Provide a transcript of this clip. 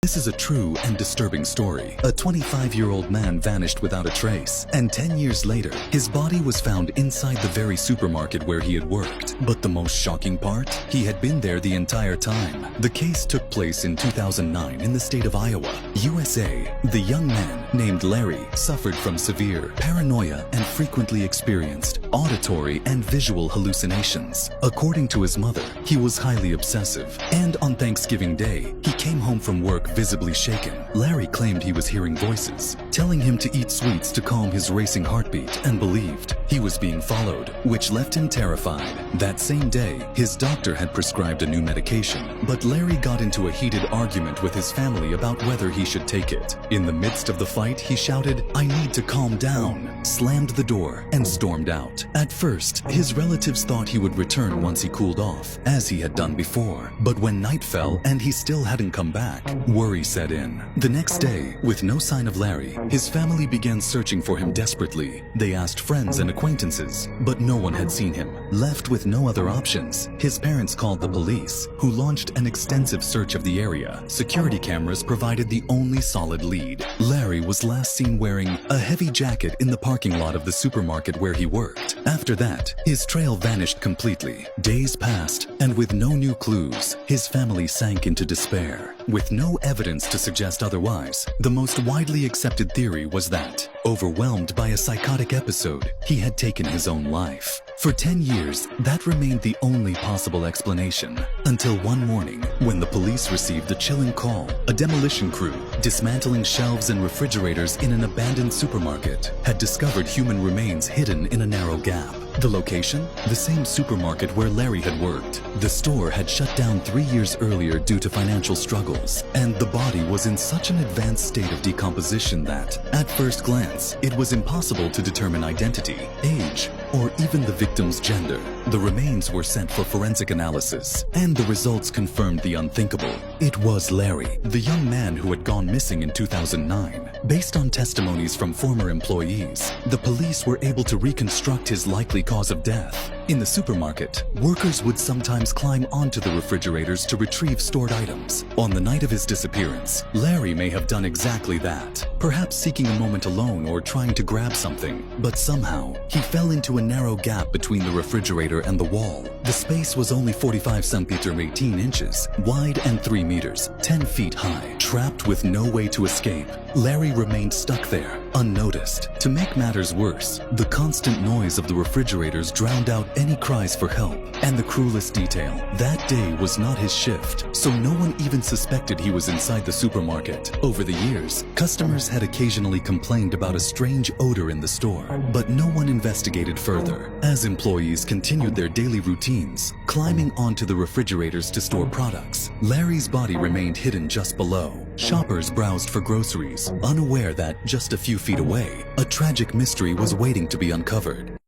This is a true and disturbing story. A 25-year-old man vanished without a trace, and 10 years later, his body was found inside the very supermarket where he had worked. But the most shocking part? He had been there the entire time. The case took place in 2009 in the state of Iowa, USA. The young man, named Larry, suffered from severe paranoia and frequently experienced auditory and visual hallucinations. According to his mother, he was highly obsessive, and on Thanksgiving Day, he came home from work visibly shaken. Larry claimed he was hearing voices, telling him to eat sweets to calm his racing heartbeat, and believed he was being followed, which left him terrified. That same day, his doctor had prescribed a new medication, but Larry got into a heated argument with his family about whether he should take it. In the midst of the fight, he shouted, "I need to calm down," slammed the door, and stormed out. At first, his relatives thought he would return once he cooled off, as he had done before. But when night fell and he still hadn't come back, worry set in. The next day, with no sign of Larry, his family began searching for him desperately. They asked friends and acquaintances, but no one had seen him. Left with no other options, his parents called the police, who launched an extensive search of the area. Security cameras provided the only solid lead. Larry was last seen wearing a heavy jacket in the parking lot of the supermarket where he worked. After that, his trail vanished completely. Days passed, and with no new clues, his family sank into despair. With no evidence to suggest otherwise, the most widely accepted theory was that, overwhelmed by a psychotic episode, he had taken his own life. For 10 years, that remained the only possible explanation, until one morning, when the police received a chilling call. A demolition crew, dismantling shelves and refrigerators in an abandoned supermarket, had discovered human remains hidden in a narrow gap. The location? The same supermarket where Larry had worked. The store had shut down 3 years earlier due to financial struggles, and the body was in such an advanced state of decomposition that, at first glance, it was impossible to determine identity, age, or even the victim's gender. The remains were sent for forensic analysis, and the results confirmed the unthinkable. It was Larry, the young man who had gone missing in 2009. Based on testimonies from former employees, the police were able to reconstruct his likely cause of death. In the supermarket, workers would sometimes climb onto the refrigerators to retrieve stored items. On the night of his disappearance, Larry may have done exactly that, perhaps seeking a moment alone or trying to grab something. But somehow, he fell into a narrow gap between the refrigerator and the wall. The space was only 45 cm 18 inches wide and 3 meters, 10 feet high. Trapped with no way to escape, Larry remained stuck there, unnoticed. To make matters worse, the constant noise of the refrigerators drowned out any cries for help. And the cruelest detail, that day was not his shift, so no one even suspected he was inside the supermarket. Over the years, customers had occasionally complained about a strange odor in the store, but no one investigated further. As employees continued their daily routines, climbing onto the refrigerators to store products, Larry's body remained hidden just below. Shoppers browsed for groceries, unaware that just a few feet away, a tragic mystery was waiting to be uncovered.